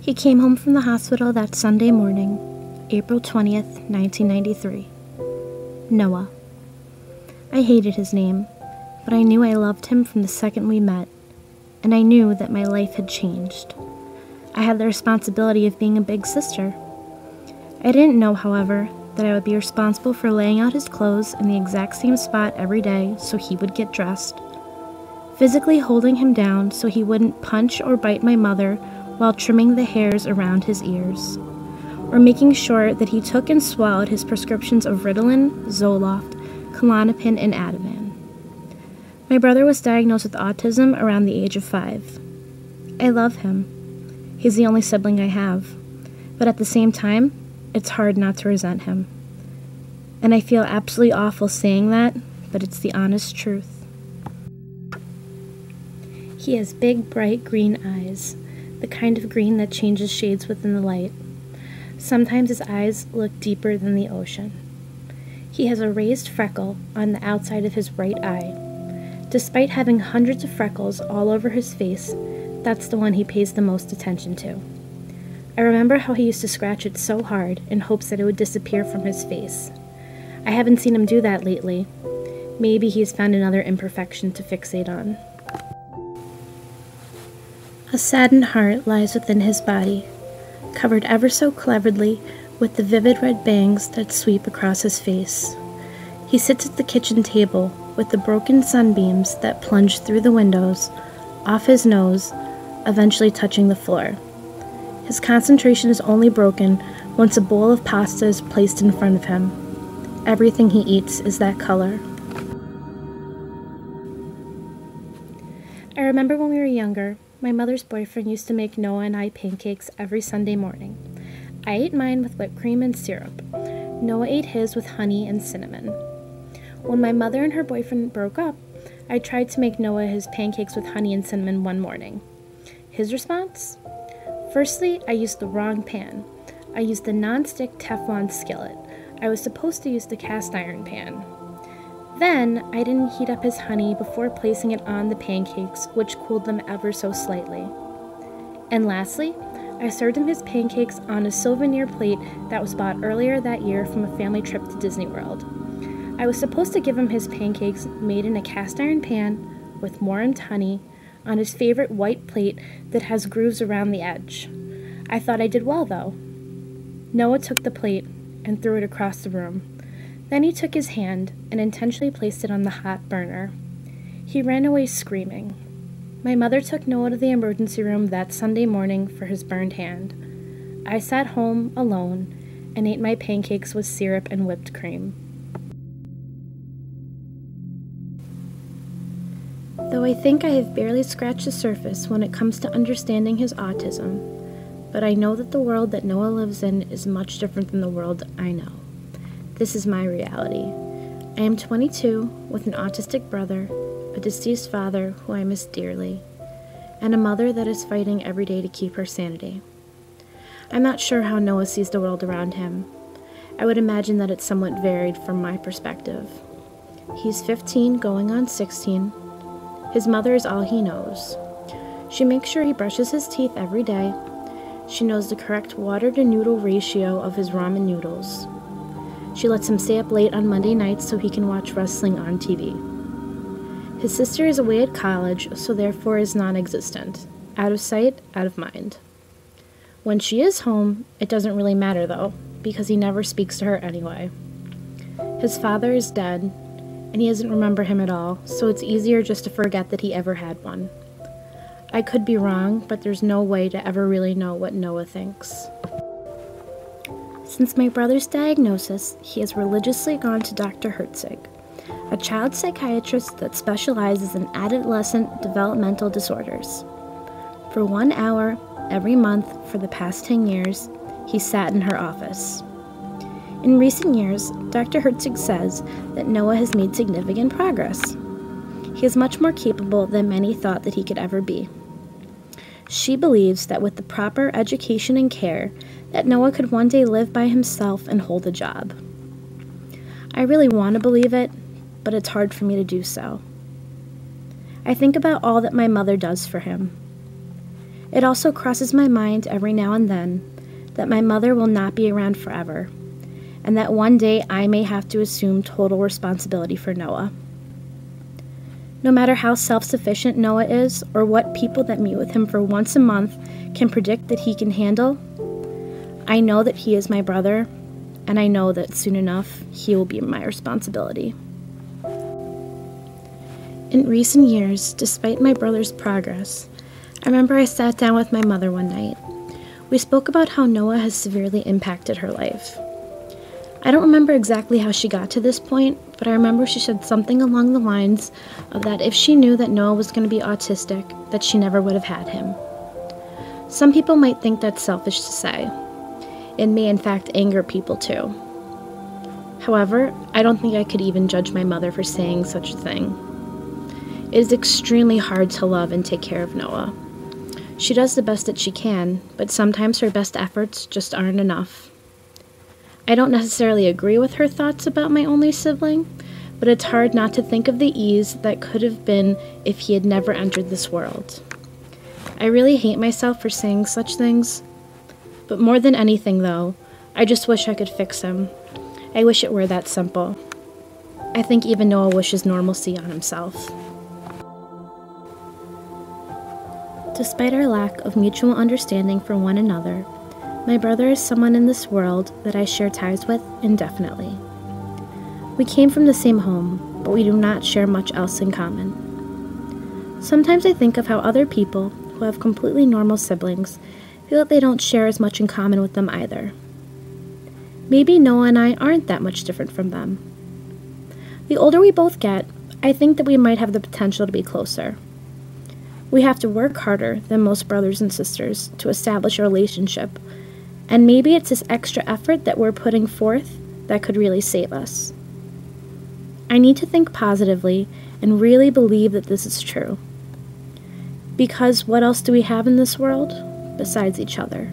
He came home from the hospital that Sunday morning, April 20th, 1993. Noah. I hated his name, but I knew I loved him from the second we met, and I knew that my life had changed. I had the responsibility of being a big sister. I didn't know, however, that I would be responsible for laying out his clothes in the exact same spot every day so he would get dressed, physically holding him down so he wouldn't punch or bite my mother while trimming the hairs around his ears, or making sure that he took and swallowed his prescriptions of Ritalin, Zoloft, Klonopin, and Ativan. My brother was diagnosed with autism around the age of 5. I love him. He's the only sibling I have, but at the same time, it's hard not to resent him. And I feel absolutely awful saying that, but it's the honest truth. He has big, bright green eyes, the kind of green that changes shades within the light. Sometimes his eyes look deeper than the ocean. He has a raised freckle on the outside of his right eye. Despite having hundreds of freckles all over his face, that's the one he pays the most attention to. I remember how he used to scratch it so hard in hopes that it would disappear from his face. I haven't seen him do that lately. Maybe he's found another imperfection to fixate on. A saddened heart lies within his body, covered ever so cleverly with the vivid red bangs that sweep across his face. He sits at the kitchen table with the broken sunbeams that plunge through the windows, off his nose, eventually touching the floor. His concentration is only broken once a bowl of pasta is placed in front of him. Everything he eats is that color. I remember when we were younger, my mother's boyfriend used to make Noah and I pancakes every Sunday morning. I ate mine with whipped cream and syrup. Noah ate his with honey and cinnamon. When my mother and her boyfriend broke up, I tried to make Noah his pancakes with honey and cinnamon one morning. His response? Firstly, I used the wrong pan. I used the non-stick Teflon skillet. I was supposed to use the cast iron pan. Then, I didn't heat up his honey before placing it on the pancakes, which cooled them ever so slightly. And lastly, I served him his pancakes on a souvenir plate that was bought earlier that year from a family trip to Disney World. I was supposed to give him his pancakes made in a cast iron pan with warmed honey on his favorite white plate that has grooves around the edge. I thought I did well, though. Noah took the plate and threw it across the room. Then he took his hand and intentionally placed it on the hot burner. He ran away screaming. My mother took Noah to the emergency room that Sunday morning for his burned hand. I sat home alone and ate my pancakes with syrup and whipped cream. Though I think I have barely scratched the surface when it comes to understanding his autism, but I know that the world that Noah lives in is much different than the world I know. This is my reality. I am 22 with an autistic brother, a deceased father who I miss dearly, and a mother that is fighting every day to keep her sanity. I'm not sure how Noah sees the world around him. I would imagine that it's somewhat varied from my perspective. He's 15 going on 16. His mother is all he knows. She makes sure he brushes his teeth every day. She knows the correct water-to-noodle ratio of his ramen noodles. She lets him stay up late on Monday nights so he can watch wrestling on TV. His sister is away at college, so therefore is non-existent. Out of sight, out of mind. When she is home, it doesn't really matter though, because he never speaks to her anyway. His father is dead, and he doesn't remember him at all, so it's easier just to forget that he ever had one. I could be wrong, but there's no way to ever really know what Noah thinks. Since my brother's diagnosis, he has religiously gone to Dr. Herzig, a child psychiatrist that specializes in adolescent developmental disorders. For 1 hour every month for the past 10 years, he sat in her office. In recent years, Dr. Herzig says that Noah has made significant progress. He is much more capable than many thought that he could ever be. She believes that with the proper education and care, that Noah could one day live by himself and hold a job. I really want to believe it, but it's hard for me to do so. I think about all that my mother does for him. It also crosses my mind every now and then that my mother will not be around forever, and that one day I may have to assume total responsibility for Noah. No matter how self-sufficient Noah is, or what people that meet with him for once a month can predict that he can handle, I know that he is my brother, and I know that soon enough he will be my responsibility. In recent years, despite my brother's progress, I remember I sat down with my mother one night. We spoke about how Noah has severely impacted her life. I don't remember exactly how she got to this point, but I remember she said something along the lines of that if she knew that Noah was going to be autistic, that she never would have had him. Some people might think that's selfish to say. It may in fact anger people too. However, I don't think I could even judge my mother for saying such a thing. It is extremely hard to love and take care of Noah. She does the best that she can, but sometimes her best efforts just aren't enough. I don't necessarily agree with her thoughts about my only sibling, but it's hard not to think of the ease that could have been if he had never entered this world. I really hate myself for saying such things, but more than anything though, I just wish I could fix him. I wish it were that simple. I think even Noah wishes normalcy on himself. Despite our lack of mutual understanding for one another, my brother is someone in this world that I share ties with indefinitely. We came from the same home, but we do not share much else in common. Sometimes I think of how other people who have completely normal siblings feel that they don't share as much in common with them either. Maybe Noah and I aren't that much different from them. The older we both get, I think that we might have the potential to be closer. We have to work harder than most brothers and sisters to establish a relationship, and maybe it's this extra effort that we're putting forth that could really save us. I need to think positively and really believe that this is true. Because what else do we have in this world besides each other?